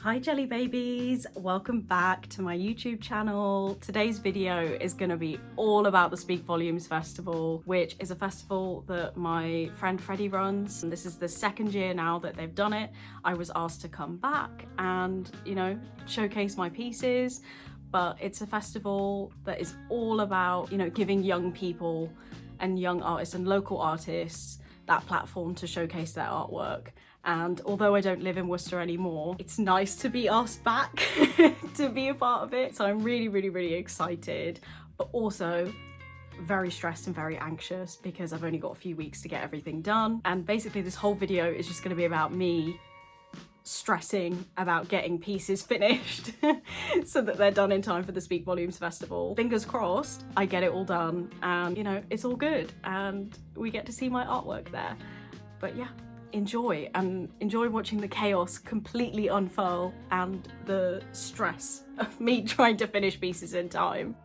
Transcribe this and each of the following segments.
Hi jelly babies, welcome back to my YouTube channel. Today's video is going to be all about the Speak Volumes Festival, which is a festival that my friend Freddie runs. And this is the second year now that they've done it. I was asked to come back and, you know, showcase my pieces, but it's a festival that is all about, you know, giving young people and young artists and local artists that platform to showcase their artwork. And although I don't live in Worcester anymore, it's nice to be asked back to be a part of it. So I'm really excited, but also very stressed and very anxious because I've only got a few weeks to get everything done. And basically this whole video is just gonna be about me stressing about getting pieces finished so that they're done in time for the Speak Volumes Festival. Fingers crossed, I get it all done and, you know, it's all good and we get to see my artwork there. But yeah, enjoy watching the chaos completely unfurl and the stress of me trying to finish pieces in time.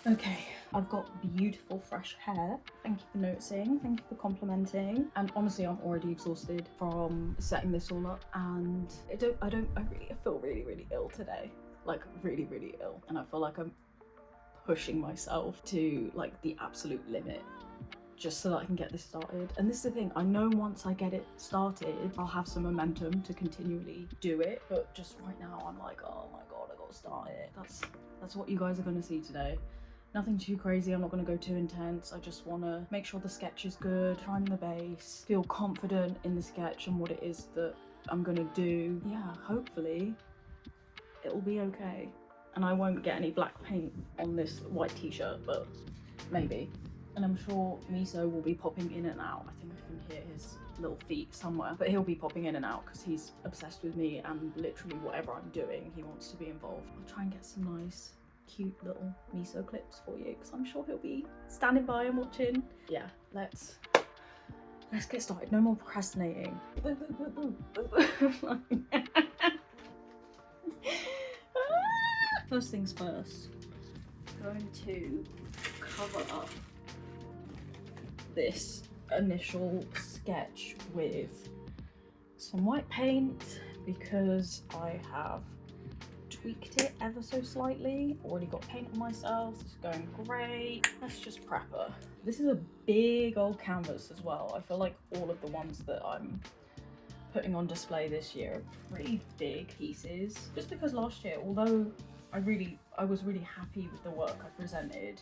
Okay, I've got beautiful fresh hair. Thank you for noticing, thank you for complimenting. And honestly, I'm already exhausted from setting this all up and I feel really ill today. Like really ill. And I feel like I'm pushing myself to like the absolute limit just so that I can get this started. And this is the thing, I know once I get it started, I'll have some momentum to continually do it. But just right now, I'm like, oh my God, I gotta start it. That's what you guys are gonna see today. Nothing too crazy, I'm not gonna go too intense. I just wanna make sure the sketch is good, find the base, feel confident in the sketch and what it is that I'm gonna do. Yeah, hopefully it'll be okay. And I won't get any black paint on this white t-shirt, but maybe. And I'm sure Miso will be popping in and out. I think I can hear his little feet somewhere, but he'll be popping in and out because he's obsessed with me and literally whatever I'm doing, he wants to be involved. I'll try and get some nice, cute little Miso clips for you because I'm sure he'll be standing by and watching. Yeah, let's get started. No more procrastinating. First things first, I'm going to cover up this initial sketch with some white paint because I have tweaked it ever so slightly. Already got paint on myself, it's going great. Let's just prep her. This is a big old canvas as well. I feel like all of the ones that I'm putting on display this year are pretty big pieces. Just because last year, although I was really happy with the work I presented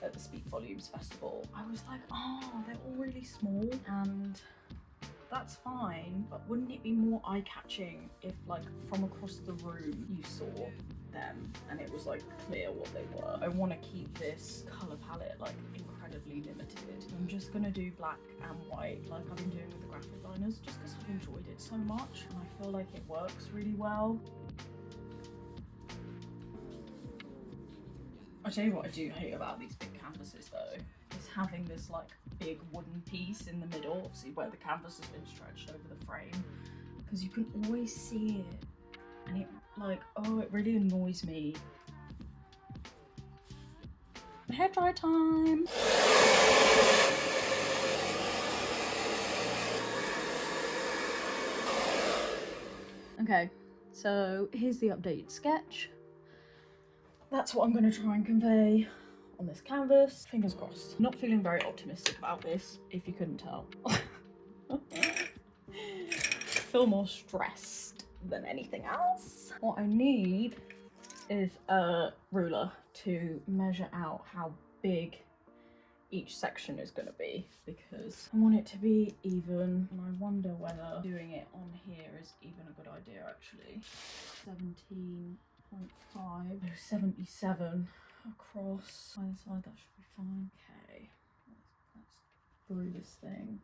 at the Speak Volumes Festival, I was like, oh, they're all really small and that's fine, but wouldn't it be more eye-catching if like from across the room you saw them and it was like clear what they were? I want to keep this colour palette like incredibly limited. I'm just gonna do black and white like I've been doing with the graphic liners just because I've enjoyed it so much and I feel like it works really well. I'll tell you what I do hate about these big canvases though, is having this like big wooden piece in the middle, obviously where the canvas has been stretched over the frame, because you can always see it and it like, oh, it really annoys me. Hair dry time! Okay, so here's the updated sketch. That's what I'm going to try and convey on this canvas. Fingers crossed. Not feeling very optimistic about this, if you couldn't tell. Feel more stressed than anything else. What I need is a ruler to measure out how big each section is going to be because I want it to be even, and I wonder whether doing it on here is even a good idea actually. 17.5, 77 across either side, that should be fine. Okay, let's through this thing.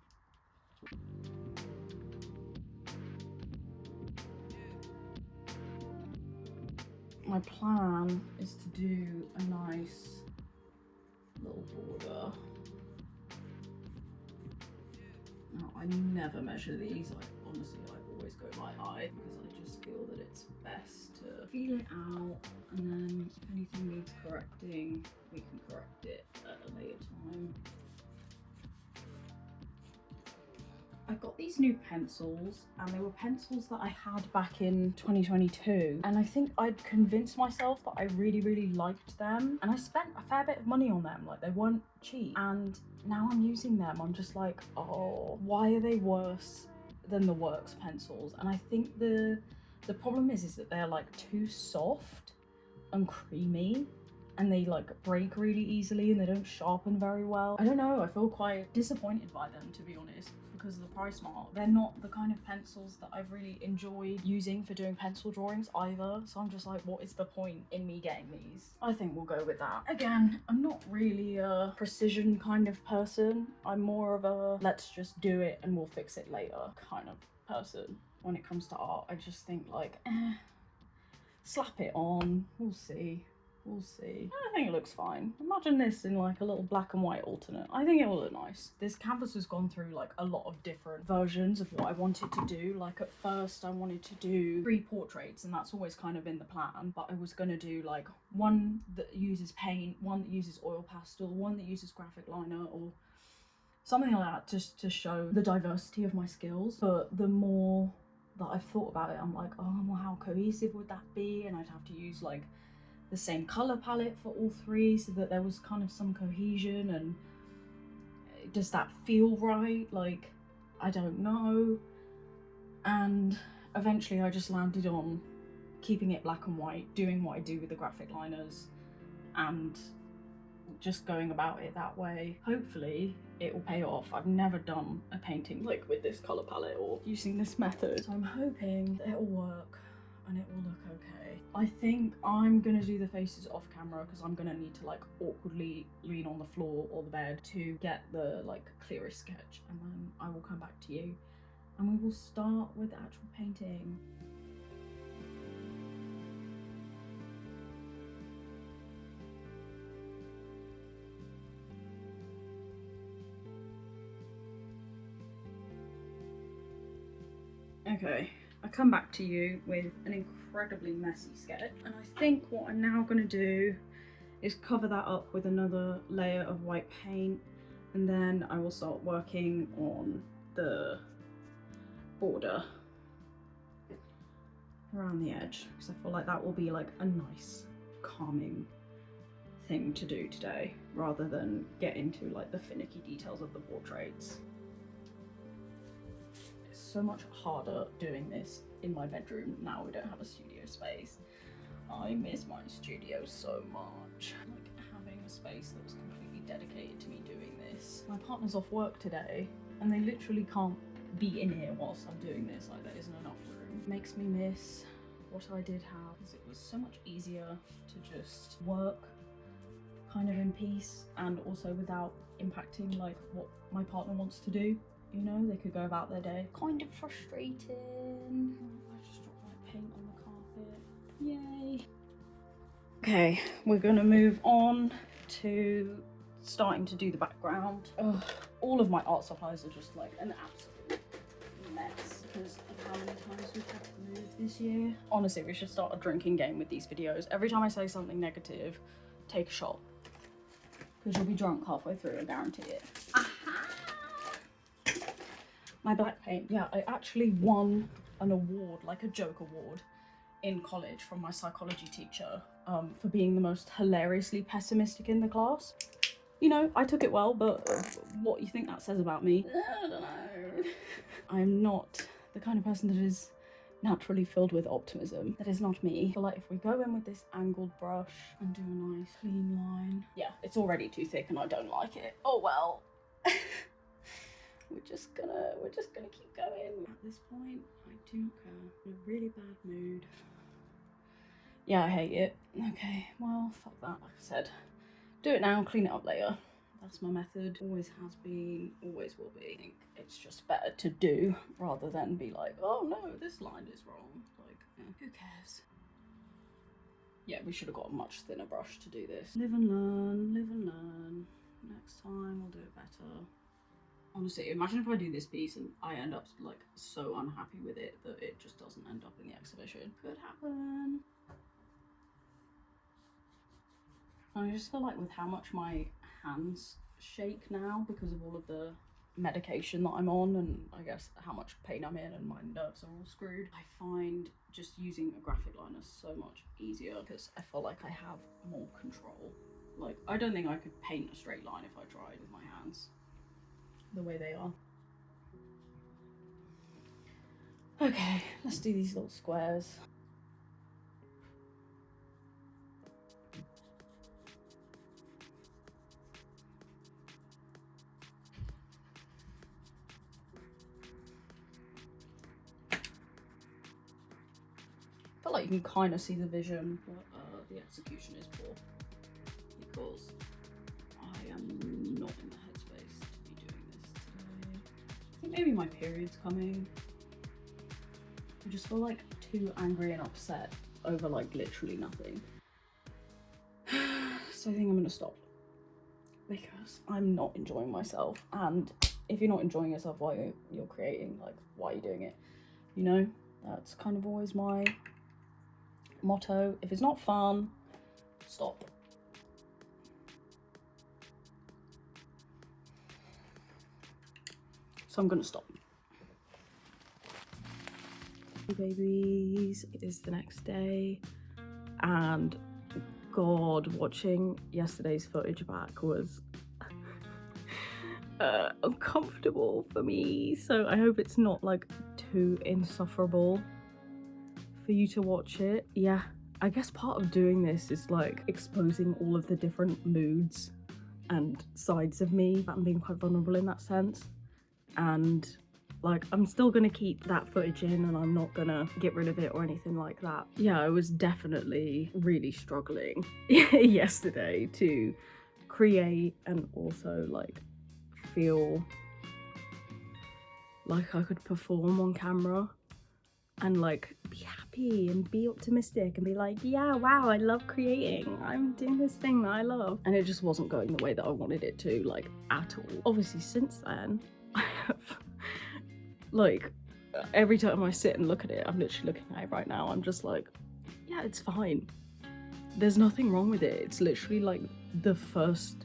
My plan is to do a nice little border. Now, I never measure these. Honestly, I always go by eye because I just feel that it's best to feel it out, and then if anything needs correcting, we can correct it at a later time. got these new pencils, and they were pencils that I had back in 2022, and I think I'd convinced myself that I really liked them, and I spent a fair bit of money on them. Like, they weren't cheap, and now I'm using them. I'm just like, oh, why are they worse than the Works pencils? And I think the problem is that they're like too soft and creamy, and they like break really easily, and they don't sharpen very well. I don't know, I feel quite disappointed by them, to be honest, because of the price mark. They're not the kind of pencils that I've really enjoyed using for doing pencil drawings either, so I'm just like, what is the point in me getting these? I think we'll go with that. Again, I'm not really a precision kind of person. I'm more of a let's just do it and we'll fix it later kind of person. When it comes to art, I just think like, slap it on, we'll see. We'll see. I think it looks fine. Imagine this in like a little black and white alternate. I think it will look nice. This canvas has gone through like a lot of different versions of what I wanted to do. Like at first I wanted to do 3 portraits, and that's always kind of been the plan, but I was gonna do like one that uses paint, one that uses oil pastel, one that uses graphic liner, or something like that, just to show the diversity of my skills. But the more that I've thought about it, I'm like, oh, well, how cohesive would that be? And I'd have to use like the same color palette for all 3 so that there was kind of some cohesion. And does that feel right? Like, I don't know. And eventually I just landed on keeping it black and white, doing what I do with the graphic liners, and just going about it that way. Hopefully it will pay off. I've never done a painting like with this color palette or using this method, so I'm hoping that it will work and it will look okay. I think I'm gonna do the faces off camera because I'm gonna need to like awkwardly lean on the floor or the bed to get the like clearest sketch, and then I will come back to you and we will start with the actual painting. Okay, I come back to you with an incredibly messy sketch, and I think what I'm now going to do is cover that up with another layer of white paint, and then I will start working on the border around the edge, because I feel like that will be like a nice calming thing to do today, rather than get into like the finicky details of the portraits. So much harder doing this in my bedroom now we don't have a studio space. I miss my studio so much. Like having a space that was completely dedicated to me doing this. My partner's off work today and they literally can't be in here whilst I'm doing this. Like, there isn't enough room. It makes me miss what I did have, because it was so much easier to just work kind of in peace and also without impacting like what my partner wants to do. You know, they could go about their day. Kind of frustrating. I just dropped my paint on the carpet. Yay. Okay, we're gonna move on to starting to do the background. Ugh, all of my art supplies are just like an absolute mess because of how many times we've had to move this year. Honestly, we should start a drinking game with these videos. Every time I say something negative, take a shot. Because you'll be drunk halfway through, I guarantee it. My black paint, yeah, I actually won an award, like a joke award, in college from my psychology teacher for being the most hilariously pessimistic in the class. You know, I took it well, but what you think that says about me? I don't know. I'm not the kind of person that is naturally filled with optimism. That is not me. I feel like if we go in with this angled brush and do a nice clean line. Yeah, it's already too thick and I don't like it. Oh well. We're just gonna keep going. At this point, I do not care. I'm in a really bad mood. Yeah, I hate it. Okay, well, fuck that. Like I said, do it now, clean it up later. That's my method. Always has been, always will be. I think it's just better to do rather than be like, oh no, this line is wrong. Like, who cares? Yeah, we should have got a much thinner brush to do this. Live and learn, live and learn. Next time we'll do it better. Honestly, imagine if I do this piece and I end up like so unhappy with it that it just doesn't end up in the exhibition. Could happen. I just feel like with how much my hands shake now because of all of the medication that I'm on, and I guess how much pain I'm in and my nerves are all screwed, I find just using a graphic liner so much easier because I feel like I have more control. Like, I don't think I could paint a straight line if I tried with my hands the way they are. Okay, let's do these little squares. I feel like you can kind of see the vision, but the execution is poor because I am not in the headspace to be doing this today. I think maybe my period's coming. I just feel like too angry and upset over like literally nothing. So I think I'm gonna stop because I'm not enjoying myself, and if you're not enjoying yourself while you're creating, like, why are you doing it? You know, that's kind of always my motto. If it's not fun, stop. So I'm gonna stop. Hey babies, it is the next day, and God, watching yesterday's footage back was uncomfortable for me, so I hope it's not like too insufferable for you to watch it. Yeah, I guess part of doing this is like exposing all of the different moods and sides of me. I'm being quite vulnerable in that sense, and like I'm still gonna keep that footage in and I'm not gonna get rid of it or anything like that. Yeah, I was definitely really struggling yesterday to create and also like feel like I could perform on camera and like be happy and be optimistic and be like, yeah, wow, I love creating, I'm doing this thing that I love. And it just wasn't going the way that I wanted it to, like, at all. Obviously since then I have like every time I sit and look at it, I'm literally looking at it right now, I'm just like, yeah, it's fine, there's nothing wrong with it. It's literally like the first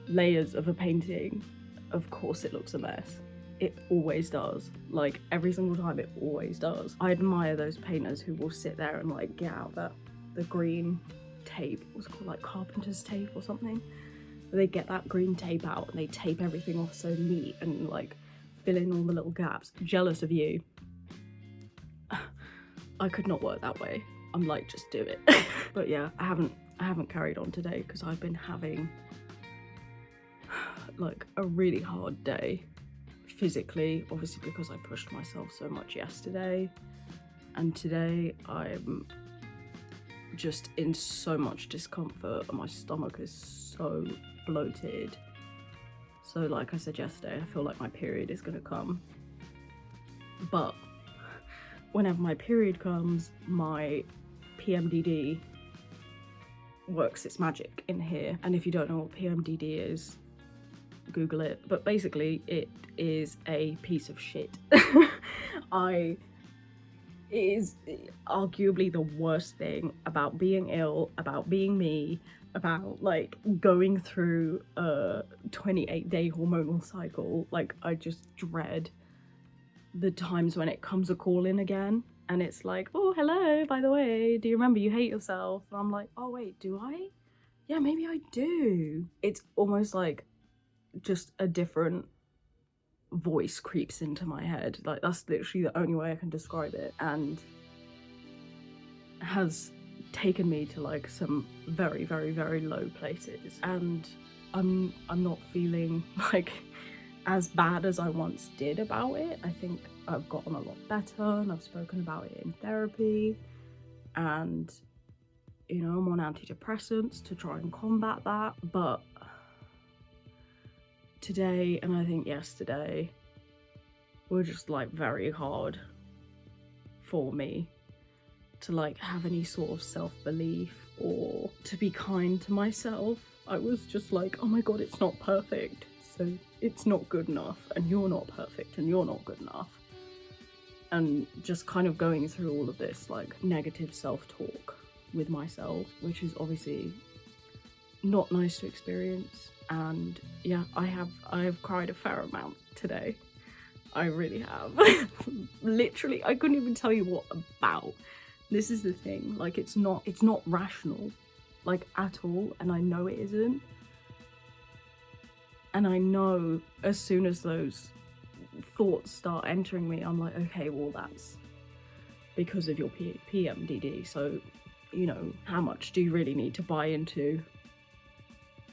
layers of a painting. Of course it looks a mess. It always does. Like, every single time, it always does. I admire those painters who will sit there and like get out the green tape. What's it called, like carpenter's tape or something? They get that green tape out and they tape everything off so neat and like fill in all the little gaps. Jealous of you. I could not work that way. I'm like, just do it. But yeah, I haven't carried on today because I've been having like a really hard day physically, obviously because I pushed myself so much yesterday, and today I'm just in so much discomfort and my stomach is so bloated. So like I said yesterday, I feel like my period is gonna come, but whenever my period comes, my PMDD works its magic in here. And if you don't know what PMDD is, Google it. But basically it is a piece of shit. It is arguably the worst thing about being ill, about being me, about like going through a 28-day hormonal cycle. Like, I just dread the times when it comes a call in again and it's like, oh, hello, by the way, do you remember you hate yourself? And I'm like, oh wait, do I? Yeah, maybe I do. It's almost like just a different voice creeps into my head. Like, that's literally the only way I can describe it, and has taken me to like some very, very, very low places. And I'm not feeling like as bad as I once did about it. I think I've gotten a lot better and I've spoken about it in therapy, and you know, I'm on antidepressants to try and combat that. But today, and I think yesterday, were just like very hard for me to like have any sort of self-belief or to be kind to myself. I was just like, oh my god, it's not perfect, so it's not good enough, and you're not perfect and you're not good enough. And just kind of going through all of this like negative self-talk with myself, which is obviously not nice to experience. And yeah, I've cried a fair amount today. I really have. Literally, I couldn't even tell you what about. This is the thing, like it's not rational, like at all, and I know it isn't. And I know as soon as those thoughts start entering me, I'm like, okay, well that's because of your PMDD. So, you know, how much do you really need to buy into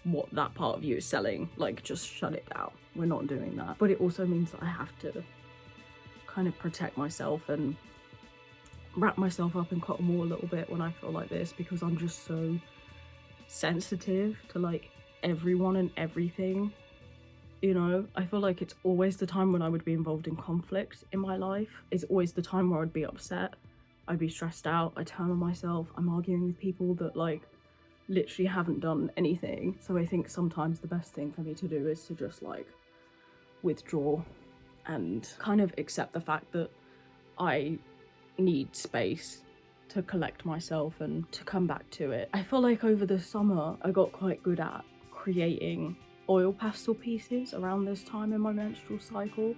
what that part of you is selling? Like, just shut it down. We're not doing that. But it also means that I have to kind of protect myself and wrap myself up in cotton wool a little bit when I feel like this, because I'm just so sensitive to like everyone and everything. You know, I feel like it's always the time when I would be involved in conflict in my life. It's always the time where I'd be upset, I'd be stressed out, I turn on myself, I'm arguing with people that like literally haven't done anything. So I think sometimes the best thing for me to do is to just like withdraw and kind of accept the fact that I need space to collect myself and to come back to it. I feel like over the summer I got quite good at creating oil pastel pieces around this time in my menstrual cycle,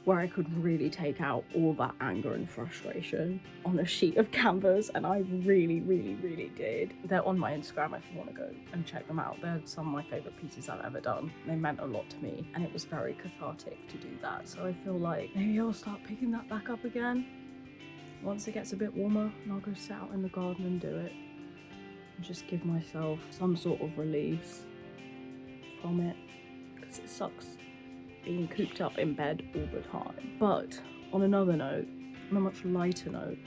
where I could really take out all that anger and frustration on a sheet of canvas, and I really did. They're on my Instagram if you want to go and check them out. They're some of my favourite pieces I've ever done. They meant a lot to me, and it was very cathartic to do that. So I feel like maybe I'll start picking that back up again once it gets a bit warmer, and I'll go sit out in the garden and do it and just give myself some sort of release from it, because it sucks being cooped up in bed all the time. But on another note, on a much lighter note,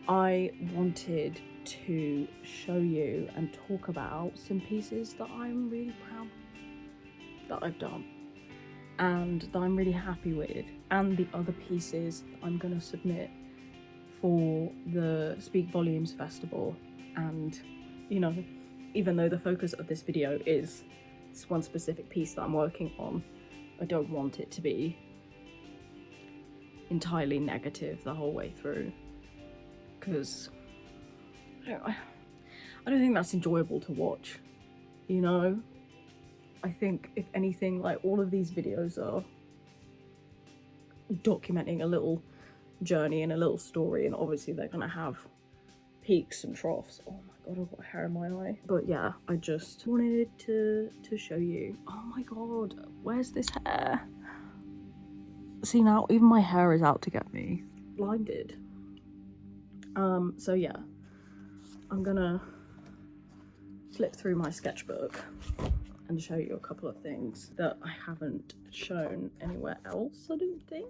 I wanted to show you and talk about some pieces that I'm really proud of that I've done and that I'm really happy with, and the other pieces that I'm going to submit for the Speak Volumes Festival. And, you know, even though the focus of this video is this one specific piece that I'm working on, I don't want it to be entirely negative the whole way through, because I don't think that's enjoyable to watch, you know? I think if anything, like, all of these videos are documenting a little journey and a little story, and obviously they're gonna have peaks and troughs. Oh my god, I've got hair in my eye. But yeah, I just wanted to show you. Oh my god, where's this hair? See, now even my hair is out to get me. Blinded. So yeah, I'm gonna flip through my sketchbook and show you a couple of things that I haven't shown anywhere else, I don't think.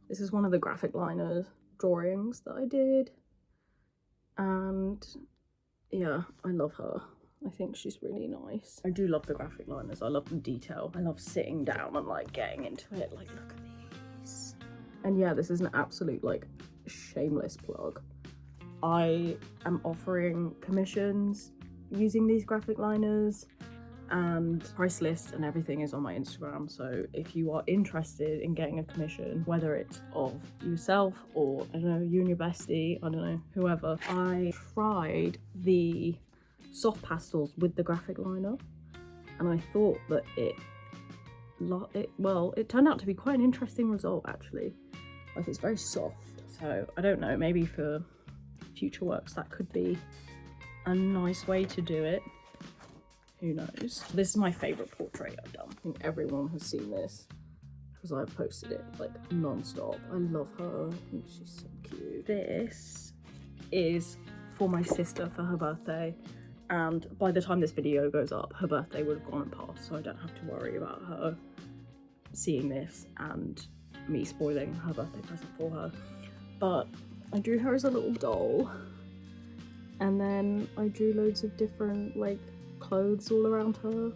This is one of the graphic liner drawings that I did. And yeah, I love her. I think she's really nice. I do love the graphic liners. I love the detail. I love sitting down and like getting into it. Like, look at these. And yeah, this is an absolute like shameless plug. I am offering commissions using these graphic liners, and price list and everything is on my Instagram. So if you are interested in getting a commission, whether it's of yourself or, I don't know, you and your bestie, I don't know, whoever. I tried the soft pastels with the graphic liner, and I thought that it turned out to be quite an interesting result, actually. Like, it's very soft. So I don't know, maybe for future works that could be a nice way to do it. Who knows? This is my favourite portrait I've done. I think everyone has seen this because I've posted it like non-stop. I love her. I think she's so cute. This is for my sister for her birthday, and by the time this video goes up, her birthday would have gone and passed, so I don't have to worry about her seeing this and me spoiling her birthday present for her. But I drew her as a little doll, and then I drew loads of different like clothes all around her,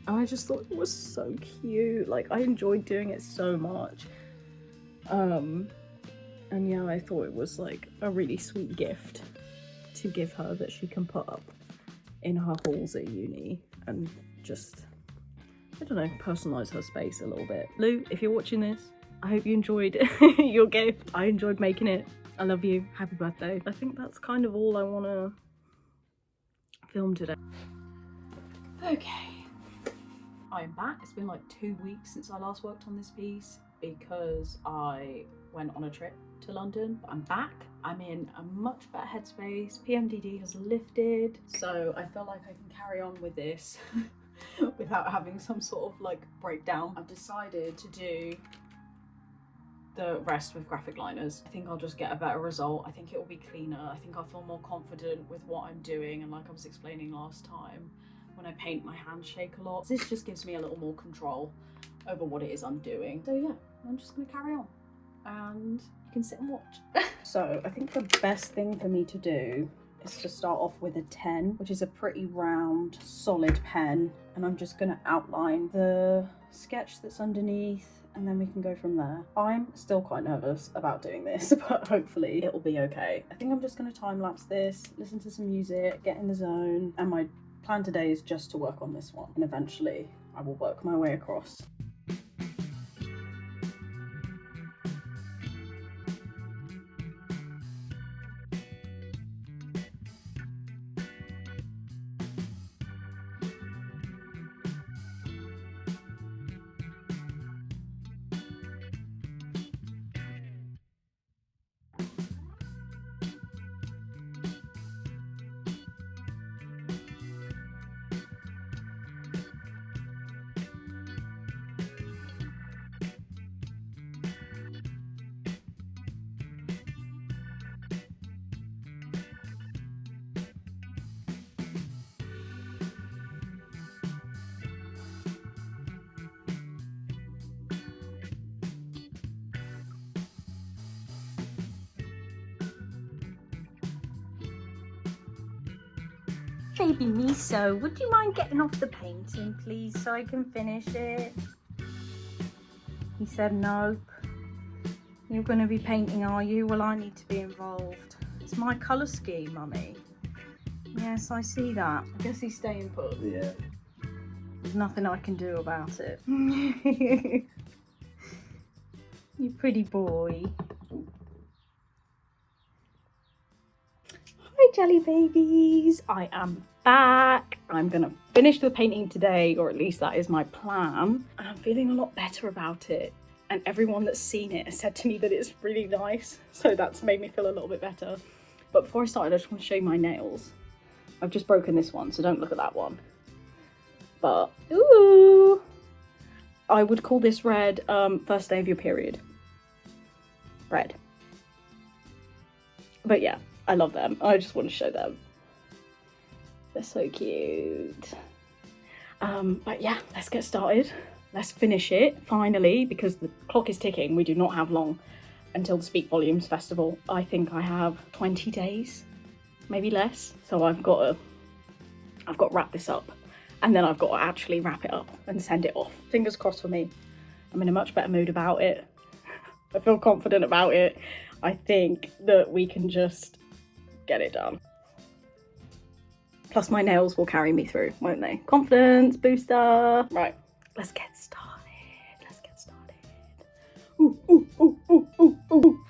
and I just thought it was so cute. Like, I enjoyed doing it so much, and yeah, I thought it was like a really sweet gift to give her that she can put up in her halls at uni and just, I don't know, personalise her space a little bit. Lou, if you're watching this, I hope you enjoyed your gift. I enjoyed making it. I love you. Happy birthday. I think that's kind of all I want to film today. Okay, I'm back. It's been like 2 weeks since I last worked on this piece because I went on a trip to London. But I'm back. I'm in a much better headspace. PMDD has lifted, so I feel like I can carry on with this without having some sort of like breakdown. I've decided to do the rest with graphic liners. I think I'll just get a better result. I think it will be cleaner. I think I'll feel more confident with what I'm doing, and like I was explaining last time, when I paint, my hands shake a lot. This just gives me a little more control over what it is I'm doing. So yeah, I'm just gonna carry on and you can sit and watch. So I think the best thing for me to do is to start off with a 10, which is a pretty round, solid pen. And I'm just gonna outline the sketch that's underneath, and then we can go from there. I'm still quite nervous about doing this, but hopefully it'll be okay. I think I'm just gonna time lapse this, listen to some music, get in the zone, and my plan today is just to work on this one, and eventually I will work my way across. Baby Miso, would you mind getting off the painting, please, so I can finish it? He said nope. You're going to be painting, are you? Well, I need to be involved. It's my colour scheme, Mummy. Yes, I see that. I guess he's staying put. Yeah. There's nothing I can do about it. You pretty boy. Hi, jelly babies. I am back. I'm gonna finish the painting today, or at least that is my plan. And I'm feeling a lot better about it. And everyone that's seen it has said to me that it's really nice. So that's made me feel a little bit better. But before I start, I just want to show you my nails. I've just broken this one, so don't look at that one. But, ooh. I would call this red first day of your period. Red. But yeah, I love them. I just want to show them. They're so cute. But yeah, let's get started. Let's finish it, finally, because the clock is ticking. We do not have long until the Speak Volumes Festival. I think I have 20 days, maybe less. So I've got to wrap this up, and then I've got to actually wrap it up and send it off. Fingers crossed for me. I'm in a much better mood about it. I feel confident about it. I think that we can just get it done. Plus my nails will carry me through, won't they? Confidence booster. Right, let's get started. Let's get started. Ooh, ooh, ooh, ooh, ooh, ooh.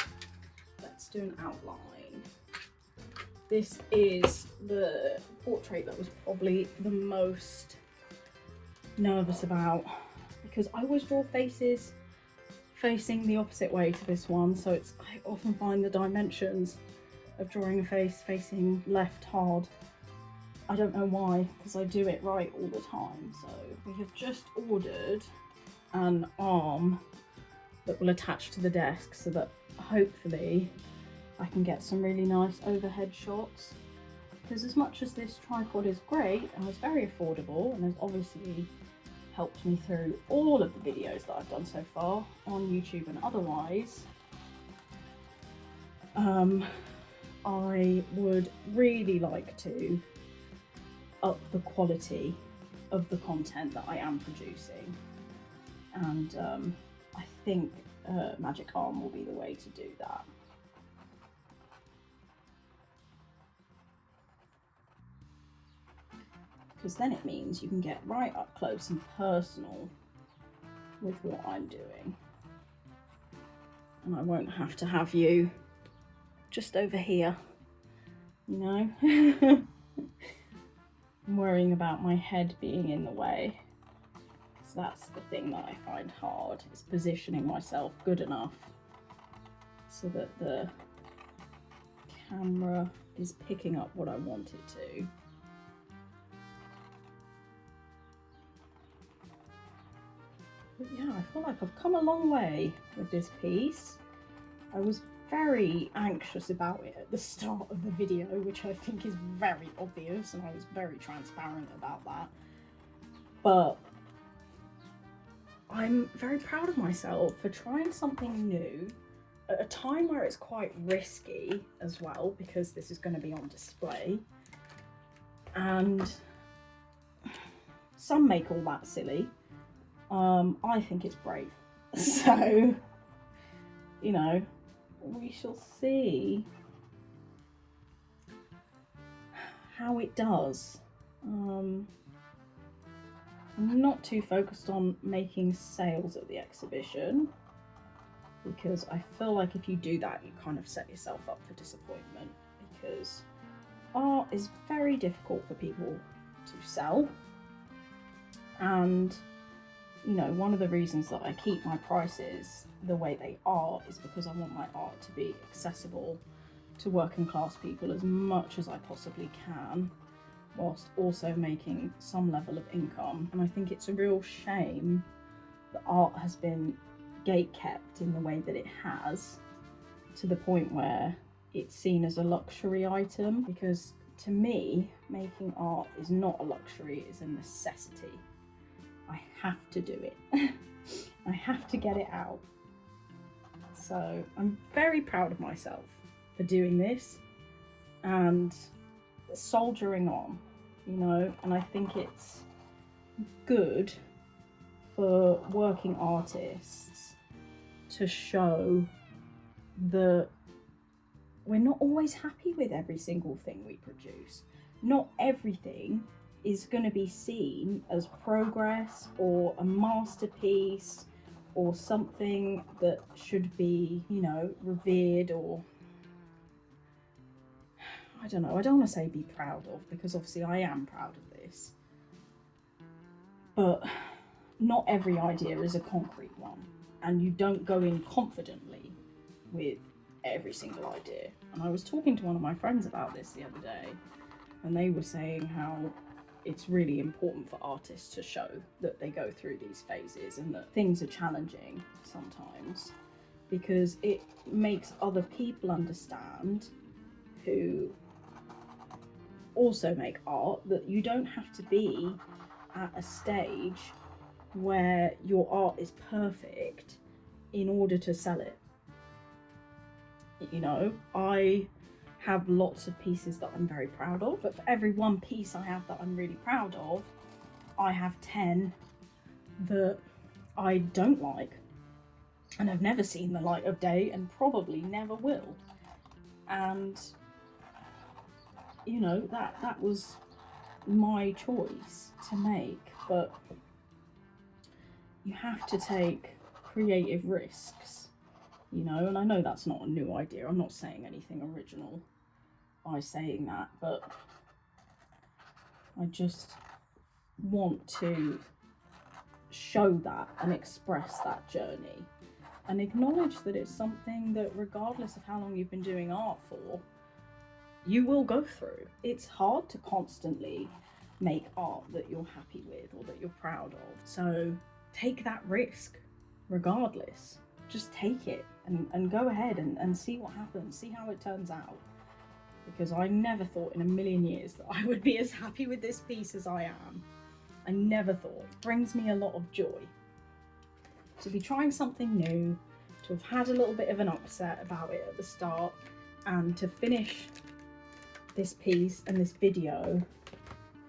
Let's do an outline. This is the portrait that was probably the most nervous about, because I always draw faces facing the opposite way to this one, so I often find the dimensions of drawing a face facing left hard. I don't know why, because I do it right all the time. So we have just ordered an arm that will attach to the desk so that hopefully I can get some really nice overhead shots. Because as much as this tripod is great and was very affordable and has obviously helped me through all of the videos that I've done so far on YouTube and otherwise, I would really like to up the quality of the content that I am producing, and I think Magic Arm will be the way to do that. Because then it means you can get right up close and personal with what I'm doing, and I won't have to have you just over here, you know. I'm worrying about my head being in the way. So that's the thing that I find hard, is positioning myself good enough so that the camera is picking up what I want it to. But yeah, I feel like I've come a long way with this piece. I was very anxious about it at the start of the video, which I think is very obvious, and I was very transparent about that. But I'm very proud of myself for trying something new at a time where it's quite risky as well, because this is going to be on display. And some may call that silly. I think it's brave. So, you know, we shall see how it does. I'm not too focused on making sales at the exhibition, because I feel like if you do that, you kind of set yourself up for disappointment, because art is very difficult for people to sell. And, you know, one of the reasons that I keep my prices the way they are is because I want my art to be accessible to working class people as much as I possibly can, whilst also making some level of income. And I think it's a real shame that art has been gate-kept in the way that it has, to the point where it's seen as a luxury item, because to me, making art is not a luxury, it's a necessity. I have to do it. I have to get it out. So I'm very proud of myself for doing this and soldiering on, you know, and I think it's good for working artists to show that we're not always happy with every single thing we produce. Not everything is going to be seen as progress or a masterpiece or something that should be, you know, revered, or I don't know, I don't want to say be proud of, because obviously I am proud of this, but not every idea is a concrete one, and you don't go in confidently with every single idea. And I was talking to one of my friends about this the other day, and they were saying how it's really important for artists to show that they go through these phases and that things are challenging sometimes, because it makes other people understand, who also make art, that you don't have to be at a stage where your art is perfect in order to sell it. You know, I have lots of pieces that I'm very proud of, but for every one piece I have that I'm really proud of, I have 10 that I don't like and have never seen the light of day and probably never will. And you know, that was my choice to make, but you have to take creative risks, you know, and I know that's not a new idea. I'm not saying anything original by saying that, but I just want to show that and express that journey and acknowledge that it's something that, regardless of how long you've been doing art for, you will go through. It's hard to constantly make art that you're happy with or that you're proud of. So take that risk regardless. Just take it and go ahead and see what happens, see how it turns out. Because I never thought in a million years that I would be as happy with this piece as I am. I never thought. It brings me a lot of joy to be trying something new, to have had a little bit of an upset about it at the start, and to finish this piece and this video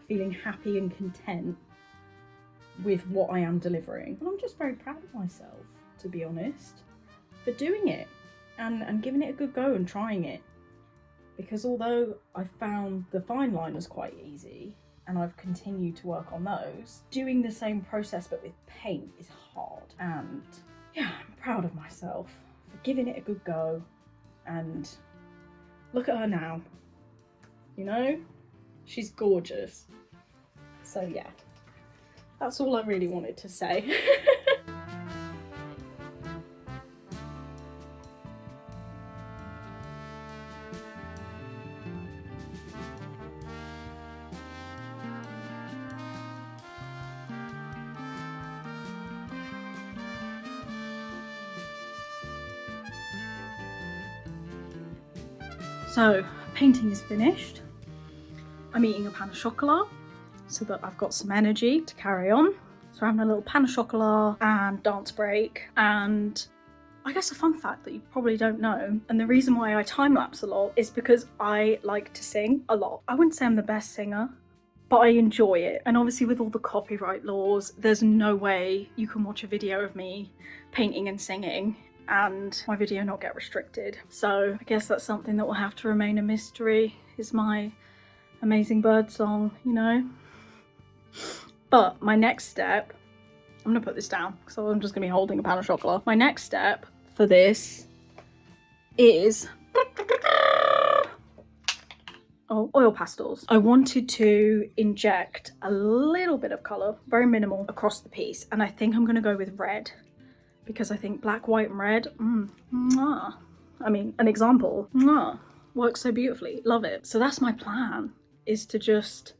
feeling happy and content with what I am delivering. And I'm just very proud of myself, to be honest, for doing it and giving it a good go and trying it. Because although I found the fine liners quite easy and I've continued to work on those, doing the same process but with paint is hard. And yeah, I'm proud of myself for giving it a good go. And look at her now, you know, she's gorgeous. So yeah, that's all I really wanted to say. So, painting is finished. I'm eating a pain au chocolat so that I've got some energy to carry on. So I'm having a little pain au chocolat and dance break. And I guess a fun fact that you probably don't know, and the reason why I time-lapse a lot, is because I like to sing a lot. I wouldn't say I'm the best singer, but I enjoy it. And obviously with all the copyright laws, there's no way you can watch a video of me painting and singing and my video not get restricted. So I guess that's something that will have to remain a mystery, is my amazing bird song, you know? But my next step, I'm gonna put this down because I'm just gonna be holding a pain au chocolat. My next step for this is oil pastels. I wanted to inject a little bit of colour, very minimal, across the piece, and I think I'm gonna go with red because I think black, white and red, I mean, an example, works so beautifully, love it. So that's my plan, is to just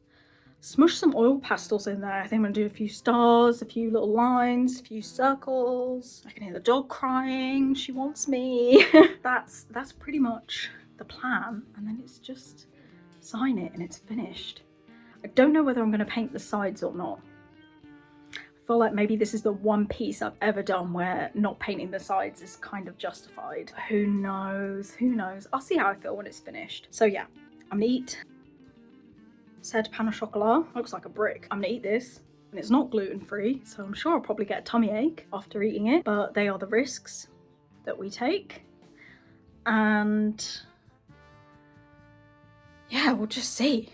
smush some oil pastels in there. I think I'm gonna do a few stars, a few little lines, a few circles. I can hear the dog crying, she wants me. That's pretty much the plan, and then it's just sign it and it's finished. I don't know whether I'm gonna paint the sides or not. I feel like maybe this is the one piece I've ever done where not painting the sides is kind of justified. Who knows, who knows? I'll see how I feel when it's finished. So yeah, I'm gonna eat said pain au chocolat. Looks like a brick. I'm gonna eat this, and it's not gluten-free, so I'm sure I'll probably get a tummy ache after eating it, but they are the risks that we take. And yeah, we'll just see.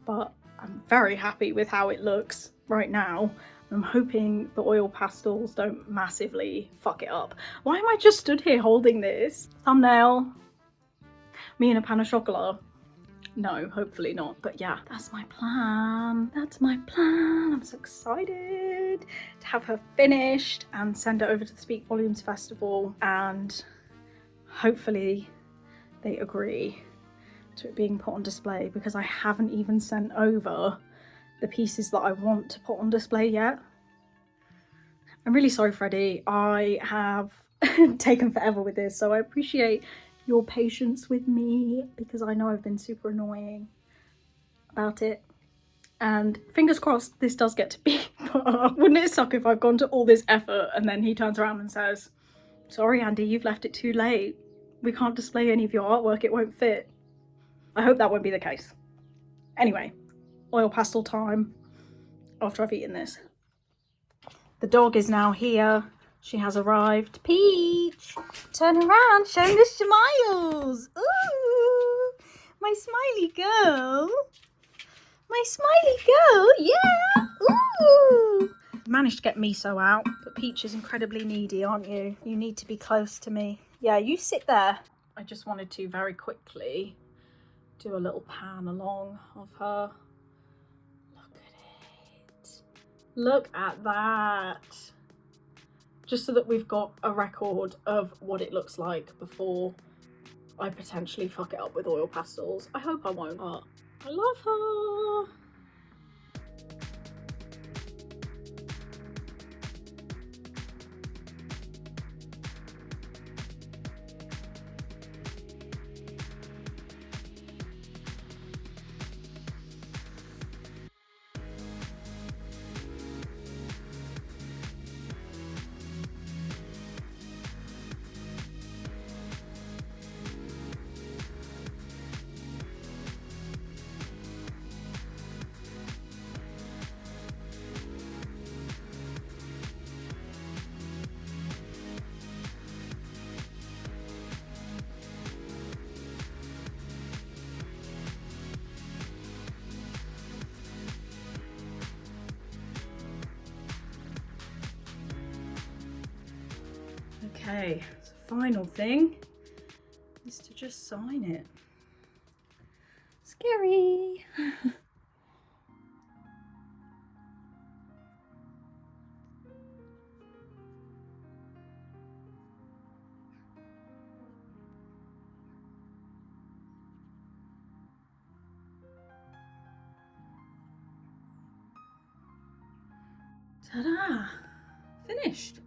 But I'm very happy with how it looks right now. I'm hoping the oil pastels don't massively fuck it up. Why am I just stood here holding this? Thumbnail, me and a pain au chocolat. No, hopefully not. But yeah, that's my plan. That's my plan. I'm so excited to have her finished and send it over to the Speak Volumes Festival, and hopefully they agree to it being put on display, because I haven't even sent over the pieces that I want to put on display yet. I'm really sorry, Freddie. I have taken forever with this, so I appreciate your patience with me because I know I've been super annoying about it. And fingers crossed this does get to be, but wouldn't it suck if I've gone to all this effort and then he turns around and says, sorry Andy, you've left it too late. We can't display any of your artwork, it won't fit. I hope that won't be the case. Anyway, oil pastel time after I've eaten this. The dog is now here. She has arrived. Peach, turn around, show me the smiles. Ooh, my smiley girl. My smiley girl, yeah. Ooh. Managed to get miso out, but Peach is incredibly needy, aren't you? You need to be close to me. Yeah, you sit there. I just wanted to very quickly do a little pan along of her. Look at it. Look at that. Just so that we've got a record of what it looks like before I potentially fuck it up with oil pastels. I hope I won't, but I love her. Okay, so final thing is to just sign it. Scary. Ta-da! Finished.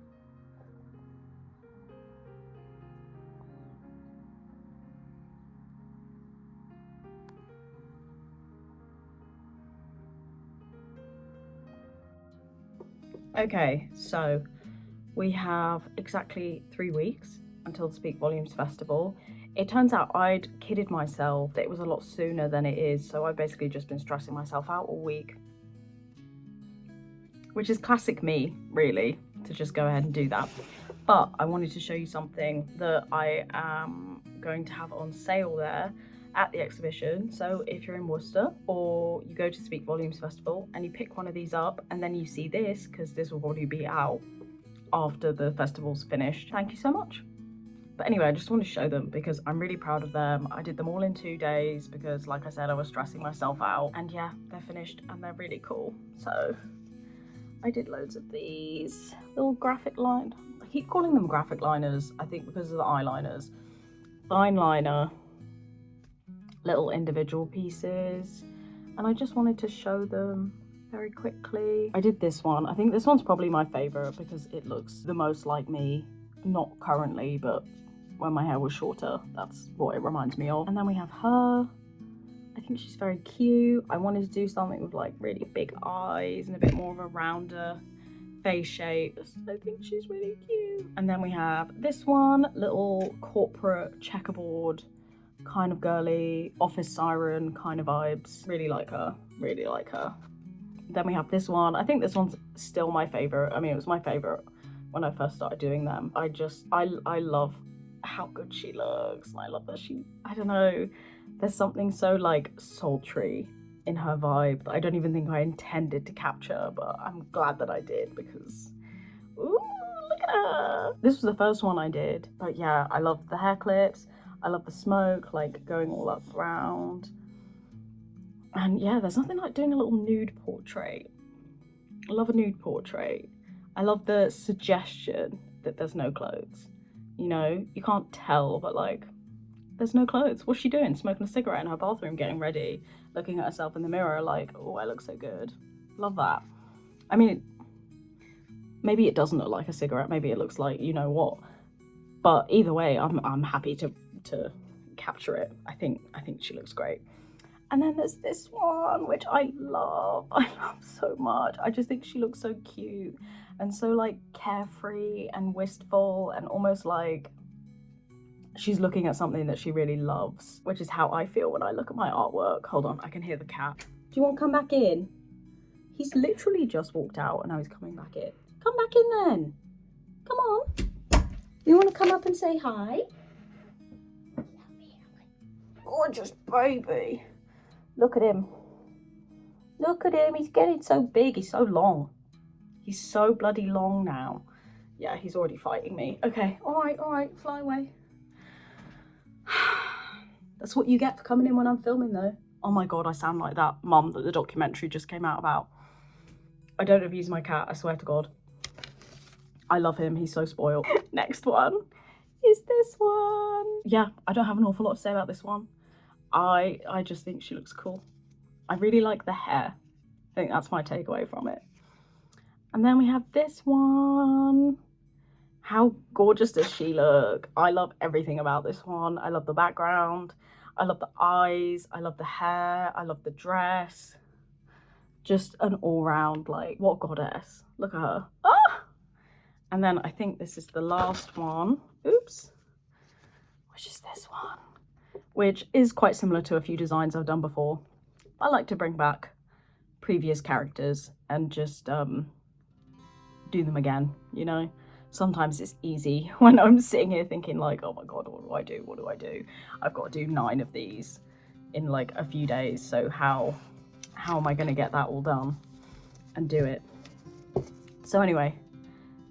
Okay, so we have exactly 3 weeks until the Speak Volumes Festival. It turns out I'd kidded myself that it was a lot sooner than it is, so I've basically just been stressing myself out all week. Which is classic me, really, to just go ahead and do that. But I wanted to show you something that I am going to have on sale there at the exhibition. So if you're in Worcester or you go to Speak Volumes Festival and you pick one of these up and then you see this, because this will probably be out after the festival's finished. Thank you so much. But anyway, I just want to show them because I'm really proud of them. I did them all in 2 days because, like I said, I was stressing myself out. And yeah, they're finished and they're really cool. So I did loads of these little graphic line. I keep calling them graphic liners, I think because of the eyeliners. Line liner, little individual pieces. And I just wanted to show them very quickly. I did this one. I think this one's probably my favorite because it looks the most like me. Not currently, but when my hair was shorter, that's what it reminds me of. And then we have her. I think she's very cute. I wanted to do something with like really big eyes and a bit more of a rounder face shape. I think she's really cute. And then we have this one, little corporate checkerboard, kind of girly, office siren kind of vibes. Really like her, really like her. Then we have this one. I think this one's still my favorite. I mean, it was my favorite when I first started doing them. I love how good she looks. I love that I don't know, there's something so like sultry in her vibe that I don't even think I intended to capture, but I'm glad that I did because, ooh, look at her. This was the first one I did, but yeah, I love the hair clips. I love the smoke, like going all up around. And yeah, there's nothing like doing a little nude portrait. I love a nude portrait. I love the suggestion that there's no clothes. You know, you can't tell, but like, there's no clothes. What's she doing? Smoking a cigarette in her bathroom, getting ready, looking at herself in the mirror like, oh, I look so good. Love that. I mean, maybe it doesn't look like a cigarette. Maybe it looks like, you know what. But either way, I'm happy to capture it. I think she looks great. And then there's this one, which I love so much. I just think she looks so cute and so like carefree and wistful and almost like she's looking at something that she really loves, which is how I feel when I look at my artwork. Hold on, I can hear the cat. Do you want to come back in? He's literally just walked out and now he's coming back in. Come back in then. Come on. You want to come up and say hi? Gorgeous baby. Look at him. Look at him. He's getting so big. He's so long. He's so bloody long now. Yeah, he's already fighting me. Okay, all right, fly away. That's what you get for coming in when I'm filming though. Oh my God, I sound like that mum that the documentary just came out about. I don't abuse my cat, I swear to God. I love him, he's so spoiled. Next one is this one. Yeah, I don't have an awful lot to say about this one. I just think she looks cool. I really like the hair. I think that's my takeaway from it. And then we have this one. How gorgeous does she look? I love everything about this one. I love the background. I love the eyes. I love the hair. I love the dress. Just an all-round, like, what goddess. Look at her. Ah! And then I think this is the last one. Oops. Which is this one. Which is quite similar to a few designs I've done before. I like to bring back previous characters and just do them again, you know? Sometimes it's easy when I'm sitting here thinking like, oh my God, what do I do? What do I do? I've got to do 9 of these in like a few days. So how am I going to get that all done and do it? So anyway,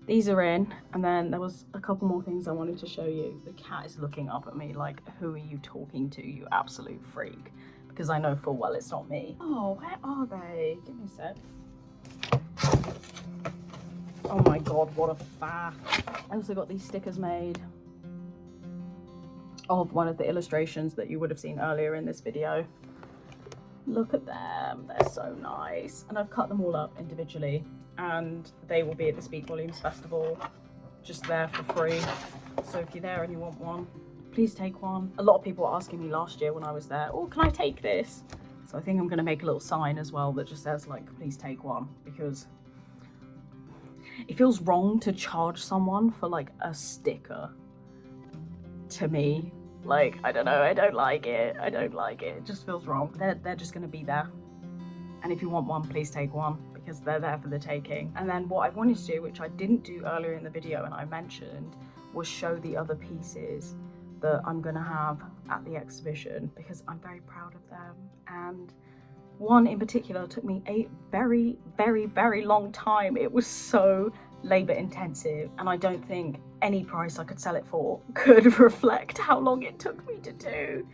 these are in, and then there was a couple more things I wanted to show you. The cat is looking up at me like, who are you talking to, you absolute freak? Because I know full well it's not me. Oh, where are they? Give me a sec. Oh my God, what a faff. I also got these stickers made of one of the illustrations that you would have seen earlier in this video. Look at them, they're so nice. And I've cut them all up individually and they will be at the Speak Volumes Festival, just there for free. So if you're there and you want one, please take one. A lot of people were asking me last year when I was there, oh, can I take this? So I think I'm gonna make a little sign as well that just says like, please take one, because it feels wrong to charge someone for like a sticker. To me, like, I don't know, I don't like it. It just feels wrong. They're just gonna be there. And if you want one, please take one, because they're there for the taking. And then what I wanted to do, which I didn't do earlier in the video and I mentioned, was show the other pieces that I'm gonna have at the exhibition, because I'm very proud of them. And one in particular took me a very, very, very long time. It was so labor intensive, and I don't think any price I could sell it for could reflect how long it took me to do.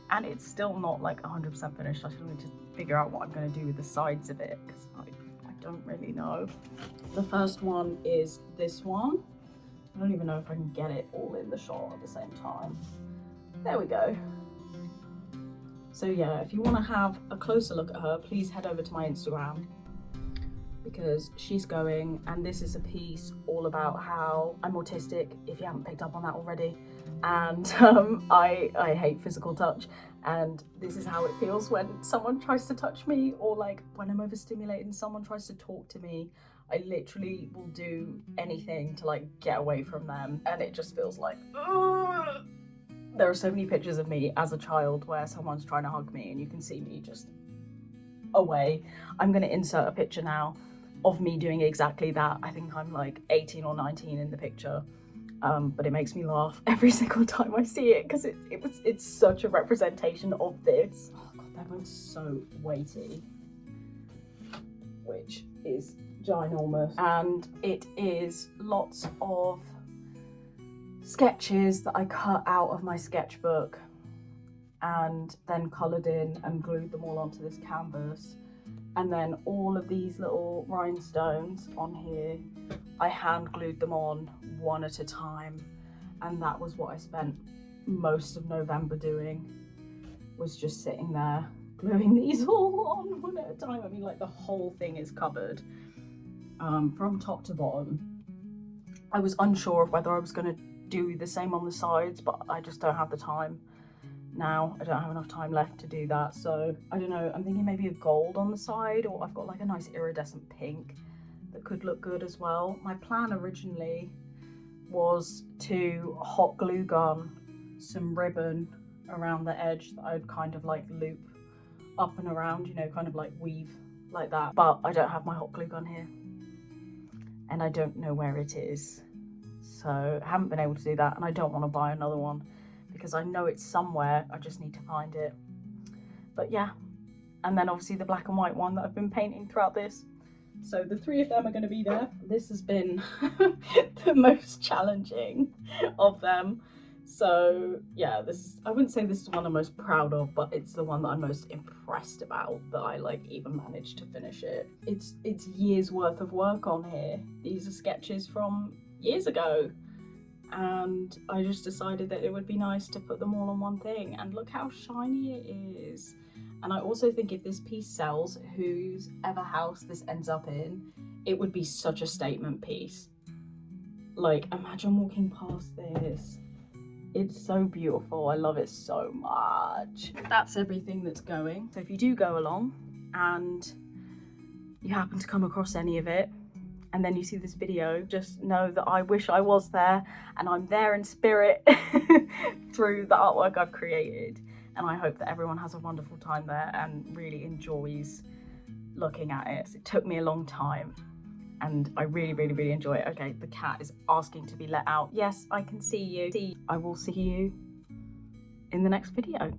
And it's still not like 100% finished. I still need to figure out what I'm going to do with the sides of it, because I don't really know. The first one is this one. I don't even know if I can get it all in the shot at the same time. There we go. So yeah, if you want to have a closer look at her, please head over to my Instagram, because she's going, and this is a piece all about how I'm autistic, if you haven't picked up on that already, and I hate physical touch, and this is how it feels when someone tries to touch me, or like when I'm overstimulated and someone tries to talk to me. I literally will do anything to like get away from them, and it just feels like, ugh. There are so many pictures of me as a child where someone's trying to hug me and you can see me just away. I'm going to insert a picture now of me doing exactly that. I think I'm like 18 or 19 in the picture, but it makes me laugh every single time I see it, because it's such a representation of this. Oh god, that one's so weighty, which is ginormous, and it is lots of sketches that I cut out of my sketchbook and then coloured in and glued them all onto this canvas. And then all of these little rhinestones on here, I hand glued them on one at a time. And that was what I spent most of November doing, was just sitting there gluing these all on one at a time. I mean, like, the whole thing is covered from top to bottom. I was unsure of whether I was going to do the same on the sides, but I just don't have the time now. I don't have enough time left to do that, so I don't know. I'm thinking maybe a gold on the side, or I've got like a nice iridescent pink that could look good as well. My plan originally was to hot glue gun some ribbon around the edge that I'd kind of like loop up and around, you know, kind of like weave like that, but I don't have my hot glue gun here and I don't know where it is, so I haven't been able to do that, and I don't want to buy another one because I know it's somewhere, I just need to find it. But yeah, and then obviously the black and white one that I've been painting throughout this. So the three of them are going to be there. This has been the most challenging of them. So yeah, this is, I wouldn't say this is the one I'm most proud of, but it's the one that I'm most impressed about, that I like even managed to finish it. It's years worth of work on here. These are sketches from years ago, and I just decided that it would be nice to put them all on one thing, and look how shiny it is. And I also think if this piece sells, whose ever house this ends up in, it would be such a statement piece. Like, imagine walking past this. It's so beautiful. I love it so much. That's everything that's going. So if you do go along and you happen to come across any of it, and then you see this video, just know that I wish I was there, and I'm there in spirit through the artwork I've created. And I hope that everyone has a wonderful time there and really enjoys looking at it. It took me a long time, and I really, really, really enjoy it. Okay, the cat is asking to be let out. Yes, I can see you. I will see you in the next video.